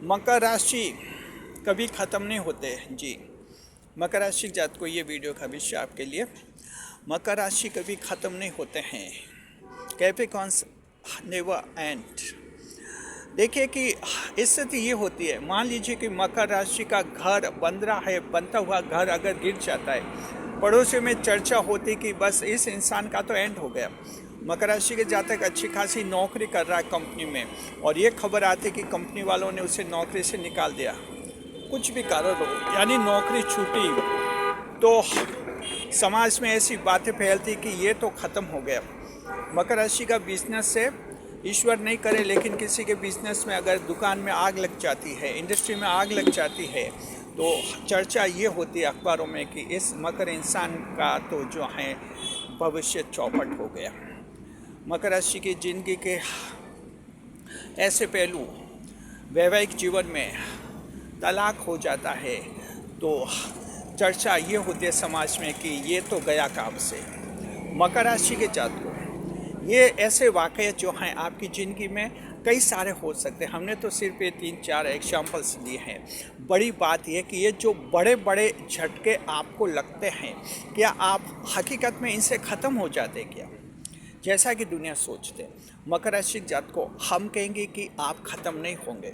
मकर राशि कभी ख़त्म नहीं होते जी। मकर राशि जात को ये वीडियो का विषय आपके लिए। मकर राशि कभी ख़त्म नहीं होते हैं, कैप्रिकॉर्न्स नेवर एंड। देखिए कि स्थिति ये होती है, मान लीजिए कि मकर राशि का घर बन रहा है, बनता हुआ घर अगर गिर जाता है, पड़ोसियों में चर्चा होती कि बस इस इंसान का तो एंड हो गया। मकर राशि के जातक अच्छी खासी नौकरी कर रहा है कंपनी में, और ये खबर आती कि कंपनी वालों ने उसे नौकरी से निकाल दिया, कुछ भी कारण हो, यानी नौकरी छूटी, तो समाज में ऐसी बातें फैलती कि ये तो ख़त्म हो गया। मकर राशि का बिजनेस से ईश्वर नहीं करे, लेकिन किसी के बिजनेस में अगर दुकान में आग लग जाती है, इंडस्ट्री में आग लग जाती है, तो चर्चा ये होती है अखबारों में कि इस मकर इंसान का तो जो है भविष्य चौपट हो गया। मकर राशि की जिंदगी के ऐसे पहलू, वैवाहिक जीवन में तलाक हो जाता है, तो चर्चा ये होती है समाज में कि ये तो गया काम से। मकर राशि के जातकों, ये ऐसे वाक़ये जो हैं आपकी ज़िंदगी में कई सारे हो सकते हैं। हमने तो सिर्फ ये 3-4 एग्जाम्पल्स लिए हैं। बड़ी बात यह कि ये जो बड़े बड़े झटके आपको लगते हैं, क्या आप हकीकत में इनसे ख़त्म हो जाते क्या, जैसा कि दुनिया सोचते हैं? मकर राशि जातकों, हम कहेंगे कि आप ख़त्म नहीं होंगे।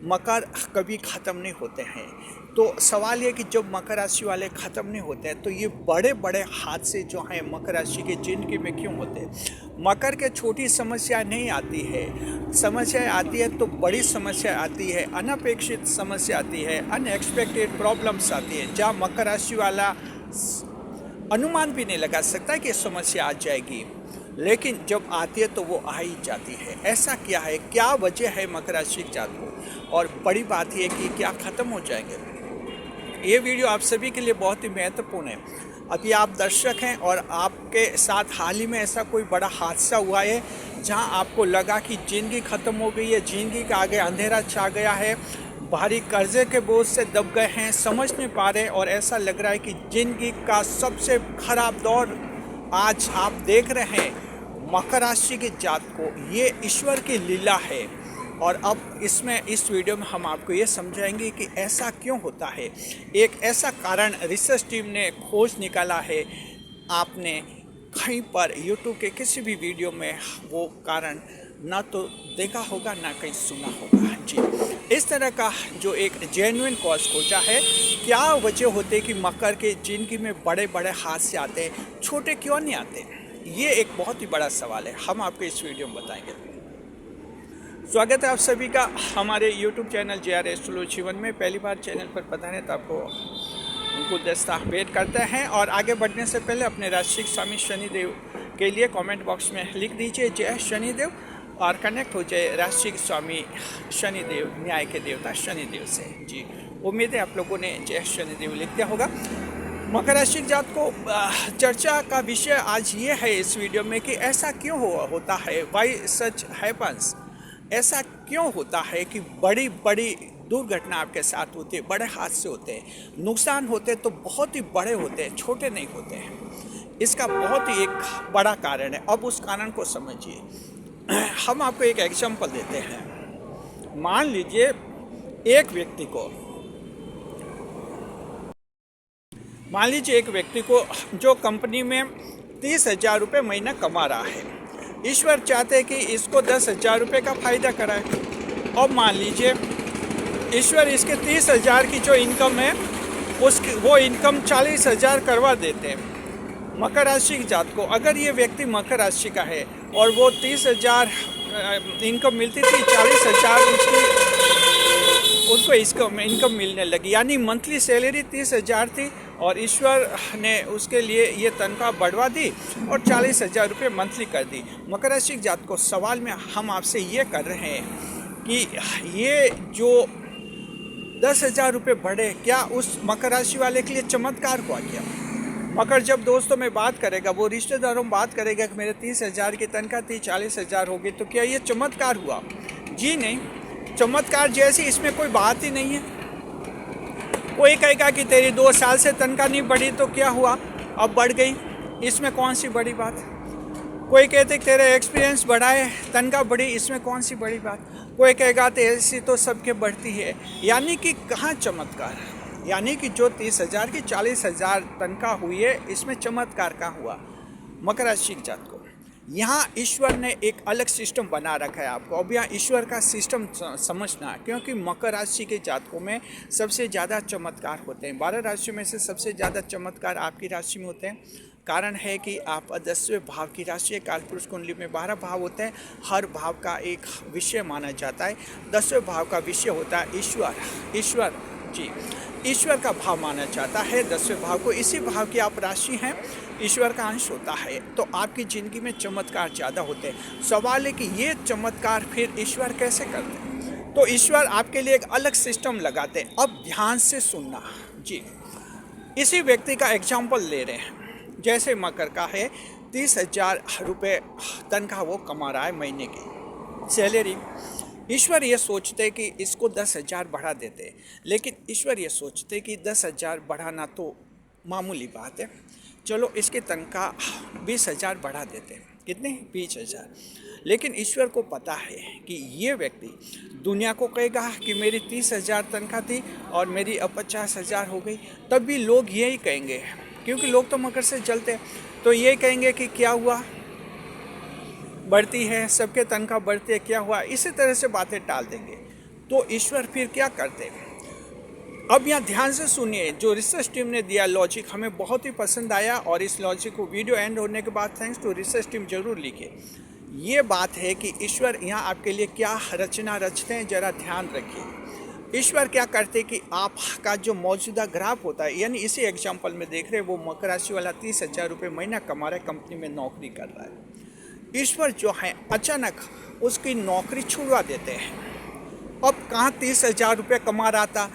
मकर कभी ख़त्म नहीं होते हैं। तो सवाल ये कि जब मकर राशि वाले ख़त्म नहीं होते हैं, तो ये बड़े बड़े हादसे जो हैं मकर राशि के ज़िंदगी में क्यों होते हैं? मकर के छोटी समस्या नहीं आती है, समस्या आती है तो बड़ी समस्या आती है, अनपेक्षित समस्या आती है, अनएक्सपेक्टेड प्रॉब्लम्स आती है, जहाँ मकर राशि वाला अनुमान भी नहीं लगा सकता कि समस्या आ जाएगी, लेकिन जब आती है तो वो आ ही जाती है। ऐसा क्या है, क्या वजह है मकर राशि के जातकों? और बड़ी बात यह कि क्या ख़त्म हो जाएंगे? ये वीडियो आप सभी के लिए बहुत ही महत्वपूर्ण है। अभी आप दर्शक हैं और आपके साथ हाल ही में ऐसा कोई बड़ा हादसा हुआ है जहां आपको लगा कि ज़िंदगी ख़त्म हो गई है, ज़िंदगी का आगे अंधेरा छा गया है, भारी कर्जे के बोझ से दब गए हैं, समझ नहीं पा रहे, और ऐसा लग रहा है कि ज़िंदगी का सबसे खराब दौर आज आप देख रहे हैं। मकर राशि के जातकों, ये ईश्वर की लीला है, और अब इस वीडियो में हम आपको ये समझाएंगे कि ऐसा क्यों होता है। एक ऐसा कारण रिसर्च टीम ने खोज निकाला है, आपने कहीं पर यूट्यूब के किसी भी वीडियो में वो कारण ना तो देखा होगा ना कहीं सुना होगा जी। इस तरह का जो एक जेन्युइन कॉज खोजा है, क्या वजह होती है कि मकर के ज़िंदगी में बड़े बड़े हादसे आते हैं, छोटे क्यों नहीं आते? ये एक बहुत ही बड़ा सवाल है, हम आपको इस वीडियो में बताएंगे। स्वागत है आप सभी का हमारे YouTube चैनल JR एस्ट्रोलॉजी जीवन में। पहली बार चैनल पर पधारे तो आपको उनको दस्तावेज करते हैं, और आगे बढ़ने से पहले अपने राशि स्वामी शनिदेव के लिए कमेंट बॉक्स में लिख दीजिए जय शनिदेव, और कनेक्ट हो जाए राशि स्वामी शनिदेव, न्याय के देवता शनिदेव से जी। उम्मीद है आप लोगों ने जय शनिदेव लिख दिया होगा। मकर राशि जात को चर्चा का विषय आज ये है इस वीडियो में कि ऐसा क्यों होता है, वाई सच हैपन्स। ऐसा क्यों होता है कि बड़ी बड़ी दुर्घटना आपके साथ होती है, बड़े हादसे होते हैं, नुकसान होते हैं तो बहुत ही बड़े होते हैं, छोटे नहीं होते हैं। इसका बहुत ही एक बड़ा कारण है। अब उस कारण को समझिए। हम आपको एक एग्जांपल देते हैं। मान लीजिए एक व्यक्ति को जो कंपनी में 30,000 रुपये महीना कमा रहा है, ईश्वर चाहते हैं कि इसको 10,000 रुपये का फ़ायदा कराए। अब मान लीजिए ईश्वर इसके 30,000 की जो इनकम है वो इनकम 40,000 करवा देते हैं। मकर राशि की जात को, अगर ये व्यक्ति मकर राशि का है और वो 30,000 इनकम मिलती थी, 40,000 उसको इनकम मिलने लगी, यानी मंथली सैलरी 30,000 थी, और ईश्वर ने उसके लिए ये तनख्वाह बढ़वा दी और 40,000 रुपये मंथली कर दी। मकर राशि जात को सवाल में हम आपसे ये कर रहे हैं कि ये जो 10,000 रुपये बढ़े, क्या उस मकर राशि वाले के लिए चमत्कार हुआ क्या? मकर जब दोस्तों में बात करेगा, वो रिश्तेदारों में बात करेगा कि मेरे 30,000 की तनख्वाह थी, 40,000 होगी, तो क्या ये चमत्कार हुआ? जी नहीं, चमत्कार जैसी इसमें कोई बात ही नहीं है। कोई कहेगा कि तेरी 2 साल से तनख्वाह नहीं बढ़ी तो क्या हुआ, अब बढ़ गई, इसमें कौन सी बड़ी बात? कोई कहते तेरा एक्सपीरियंस बढ़ा है, तनख्वाह बढ़ी, इसमें कौन सी बड़ी बात। कोई कहेगा तो ऐसी तो सबके बढ़ती है। यानी कि कहाँ चमत्कार, यानी कि जो 30,000 की 40,000 तनख्वाह हुई है, इसमें चमत्कार कहाँ हुआ। मकर राशि जात को यहाँ ईश्वर ने एक अलग सिस्टम बना रखा है आपको। अब यहाँ ईश्वर का सिस्टम समझना है, क्योंकि मकर राशि के जातकों में सबसे ज़्यादा चमत्कार होते हैं। 12 राशियों में से सबसे ज़्यादा चमत्कार आपकी राशि में होते हैं। कारण है कि आप 10वें भाव की राशि है। कालपुरुष कुंडली में 12 भाव होते हैं, हर भाव का एक विषय माना जाता है। 10वें भाव का विषय होता है ईश्वर जी, ईश्वर का भाव माना जाता है 10वें भाव को। इसी भाव की आप राशि हैं, ईश्वर का अंश होता है, तो आपकी ज़िंदगी में चमत्कार ज़्यादा होते हैं। सवाल है कि ये चमत्कार फिर ईश्वर कैसे करते हैं। तो ईश्वर आपके लिए एक अलग सिस्टम लगाते हैं। अब ध्यान से सुनना जी। इसी व्यक्ति का एग्जाम्पल ले रहे हैं। जैसे मकर का है, 30,000 रुपये तनख्वाह वो कमा रहा है महीने की सैलरी। ईश्वर ये सोचते कि इसको 10,000 बढ़ा देते, लेकिन ईश्वर ये सोचते कि 10,000 बढ़ाना तो मामूली बात है, चलो इसकी तनख्वाह 20,000 बढ़ा देते। कितने? 20,000। लेकिन ईश्वर को पता है कि ये व्यक्ति दुनिया को कहेगा कि मेरी 30,000 तनख्वाह थी और मेरी अब 50,000 हो गई, तब भी लोग यही कहेंगे, क्योंकि लोग तो मकर से जलते, तो ये कहेंगे कि क्या हुआ, बढ़ती है, सबके तनख्वाह बढ़ती है, क्या हुआ, इसी तरह से बातें टाल देंगे। तो ईश्वर फिर क्या करते हैं। अब यहाँ ध्यान से सुनिए, जो रिसर्च टीम ने दिया लॉजिक हमें बहुत ही पसंद आया, और इस लॉजिक को वीडियो एंड होने के बाद थैंक्स टू रिसर्च टीम जरूर लिखिए। ये बात है कि ईश्वर यहाँ आपके लिए क्या रचना रचते हैं, ज़रा ध्यान रखिए। ईश्वर क्या करते कि आपका जो मौजूदा ग्राफ होता है, यानी इसी एग्जाम्पल में देख रहे हैं, वो मकर राशि वाला 30,000 रुपये महीना कमा रहा है, कंपनी में नौकरी कर रहा है। ईश्वर जो है अचानक उसकी नौकरी छुड़वा देते हैं। अब कहाँ 30,000 रुपये कमा रहा था,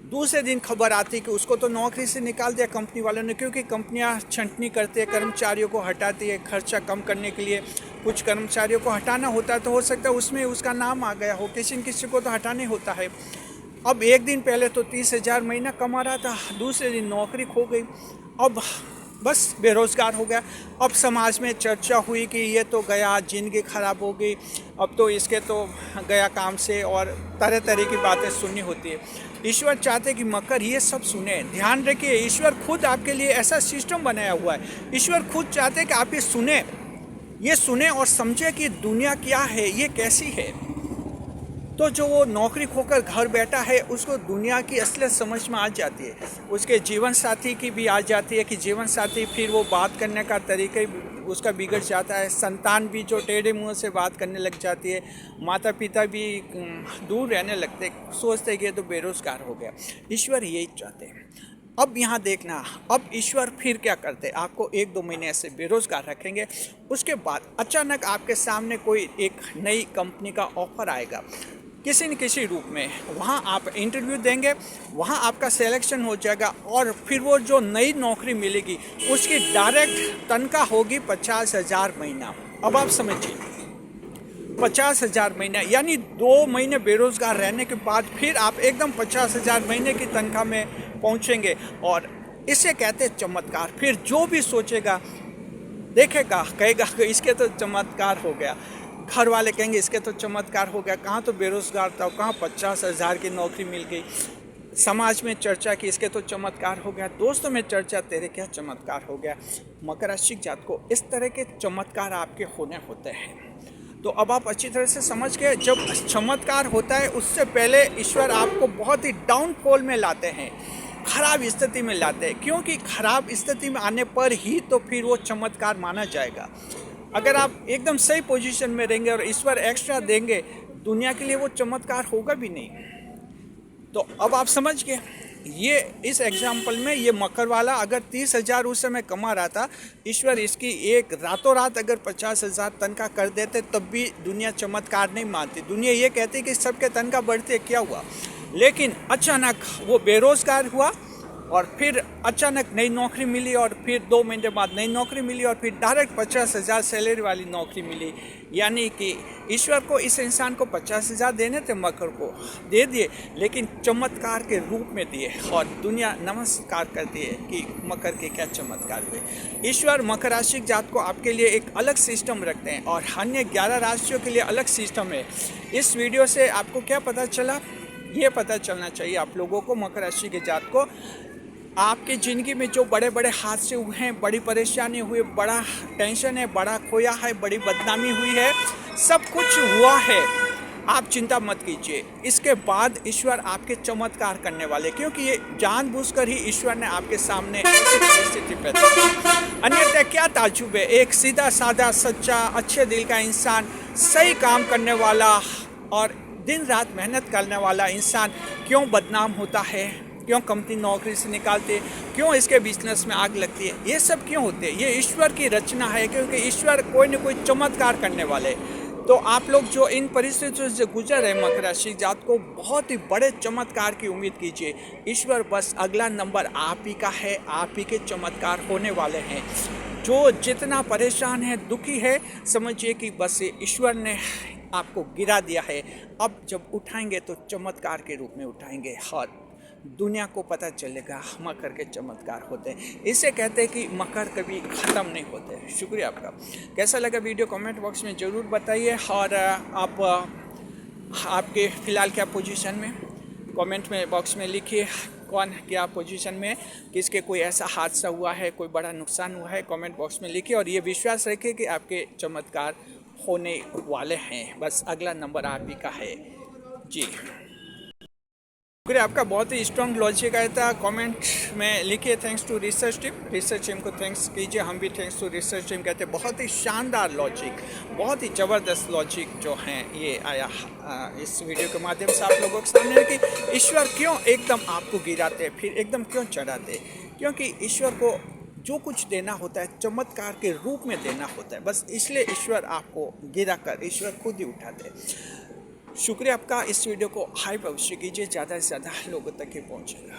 दूसरे दिन खबर आती कि उसको तो नौकरी से निकाल दिया कंपनी वालों ने, क्योंकि कंपनियां छंटनी करती है, कर्मचारियों को हटाती है, खर्चा कम करने के लिए कुछ कर्मचारियों को हटाना होता है, तो हो सकता है उसमें उसका नाम आ गया हो, किसी न किसी को तो हटाने होता है। अब एक दिन पहले तो 30,000 महीना कमा रहा था, दूसरे दिन नौकरी खो गई, अब बस बेरोज़गार हो गया। अब समाज में चर्चा हुई कि ये तो गया, ज़िंदगी ख़राब हो गई, अब तो इसके तो गया काम से, और तरह तरह की बातें सुननी होती है। ईश्वर चाहते कि मकर ये सब सुने। ध्यान रखिए, ईश्वर खुद आपके लिए ऐसा सिस्टम बनाया हुआ है। ईश्वर खुद चाहते कि आप ये सुने और समझे कि दुनिया क्या है, ये कैसी है। तो जो वो नौकरी खोकर घर बैठा है, उसको दुनिया की असलियत समझ में आ जाती है। उसके जीवन साथी की भी आ जाती है कि जीवन साथी फिर वो बात करने का तरीका उसका बिगड़ जाता है। संतान भी जो टेढ़े मुंह से बात करने लग जाती है। माता पिता भी दूर रहने लगते, सोचते कि ये तो बेरोजगार हो गया। ईश्वर यही चाहते हैं। अब यहाँ देखना, अब ईश्वर फिर क्या करते हैं, आपको 1-2 महीने ऐसे बेरोजगार रखेंगे। उसके बाद अचानक आपके सामने कोई एक नई कंपनी का ऑफर आएगा किसी न किसी रूप में। वहाँ आप इंटरव्यू देंगे, वहाँ आपका सिलेक्शन हो जाएगा, और फिर वो जो नई नौकरी मिलेगी उसकी डायरेक्ट तनख्वाह होगी 50,000 महीना। अब आप समझिए, 50,000 महीना, यानी 2 महीने बेरोजगार रहने के बाद फिर आप एकदम 50,000 महीने की तनख्वाह में पहुँचेंगे। और इसे कहते हैं चमत्कार। फिर जो भी सोचेगा, देखेगा, कहेगा कि इसके तो चमत्कार हो गया। घर वाले कहेंगे इसके तो चमत्कार हो गया, कहाँ तो बेरोजगार था, कहाँ 50,000 की नौकरी मिल गई। समाज में चर्चा की, इसके तो चमत्कार हो गया। दोस्तों में चर्चा, तेरे क्या चमत्कार हो गया। मकर राशि जात को इस तरह के चमत्कार आपके होने होते हैं। तो अब आप अच्छी तरह से समझ गए, जब चमत्कार होता है उससे पहले ईश्वर आपको बहुत ही डाउनफॉल में लाते हैं, खराब स्थिति में लाते हैं, क्योंकि खराब स्थिति में आने पर ही तो फिर वो चमत्कार माना जाएगा। अगर आप एकदम सही पोजीशन में रहेंगे और ईश्वर एक्स्ट्रा देंगे, दुनिया के लिए वो चमत्कार होगा भी नहीं। तो अब आप समझ गए, ये इस एग्जाम्पल में ये मकर वाला अगर 30,000 उस समय कमा रहा था, ईश्वर इसकी एक रातों रात अगर 50,000 तनख्वाह कर देते, तब भी दुनिया चमत्कार नहीं मानती। दुनिया ये कहती कि सबके तनख्वाह बढ़ती है, क्या हुआ। लेकिन अचानक वो बेरोजगार हुआ, और फिर अचानक नई नौकरी मिली और फिर 2 महीने बाद नई नौकरी मिली और फिर डायरेक्ट 50,000 सैलरी वाली नौकरी मिली। यानी कि ईश्वर को इस इंसान को 50,000 देने थे, मकर को दे दिए, लेकिन चमत्कार के रूप में दिए और दुनिया नमस्कार करती है कि मकर के क्या चमत्कार हुए। ईश्वर मकर राशि जात को आपके लिए एक अलग सिस्टम रखते हैं और अन्य 11 राशियों के लिए अलग सिस्टम है। इस वीडियो से आपको क्या पता चला? ये पता चलना चाहिए आप लोगों को, मकर राशि के जात को, आपकी ज़िंदगी में जो बड़े बड़े हादसे हुए हैं, बड़ी परेशानी हुई, बड़ा टेंशन है, बड़ा खोया है, बड़ी बदनामी हुई है, सब कुछ हुआ है, आप चिंता मत कीजिए। इसके बाद ईश्वर आपके चमत्कार करने वाले, क्योंकि ये जानबूझकर ही ईश्वर ने आपके सामने ऐसी परिस्थिति पैदा की। अन्यथा क्या ताज्जुब है, एक सीधा साधा सच्चा अच्छे दिल का इंसान, सही काम करने वाला और दिन रात मेहनत करने वाला इंसान क्यों बदनाम होता है, क्यों कंपनी नौकरी से निकालते, क्यों इसके बिजनेस में आग लगती है, ये सब क्यों होते हैं? ये ईश्वर की रचना है, क्योंकि ईश्वर कोई न कोई चमत्कार करने वाले। तो आप लोग जो इन परिस्थितियों से गुजर रहे मकर राशि जात को, बहुत ही बड़े चमत्कार की उम्मीद कीजिए। ईश्वर बस अगला नंबर आप ही का है, आप ही के चमत्कार होने वाले हैं। जो जितना परेशान है, दुखी है, समझिए कि बस ईश्वर ने आपको गिरा दिया है। अब जब उठाएंगे तो चमत्कार के रूप में उठाएंगे और दुनिया को पता चलेगा मकर के चमत्कार होते हैं। इसे कहते हैं कि मकर कभी ख़त्म नहीं होते। शुक्रिया आपका। कैसा लगा वीडियो कमेंट बॉक्स में ज़रूर बताइए और आपके फ़िलहाल क्या पोजीशन में, कमेंट में बॉक्स में लिखिए कौन क्या पोजीशन में, किसके कोई ऐसा हादसा हुआ है, कोई बड़ा नुकसान हुआ है, कमेंट बॉक्स में लिखिए और ये विश्वास रखिए कि आपके चमत्कार होने वाले हैं। बस अगला नंबर आप ही का है जी। शुक्रिया आपका, बहुत ही स्ट्रॉन्ग लॉजिक आया था। कमेंट में लिखिए थैंक्स टू रिसर्च टीम को थैंक्स कीजिए, हम भी थैंक्स टू रिसर्च टीम कहते हैं। बहुत ही शानदार लॉजिक, बहुत ही ज़बरदस्त लॉजिक जो हैं ये आया इस वीडियो के माध्यम से आप लोगों के सामने कि ईश्वर क्यों एकदम आपको गिराते, फिर एकदम क्यों चढ़ाते। क्योंकि ईश्वर को जो कुछ देना होता है चमत्कार के रूप में देना होता है, बस इसलिए ईश्वर आपको गिरा कर ईश्वर खुद ही उठाते। शुक्रिया आपका। इस वीडियो को हाइप अवश्य कीजिए, ज़्यादा से ज़्यादा लोगों तक ये पहुँचेगा।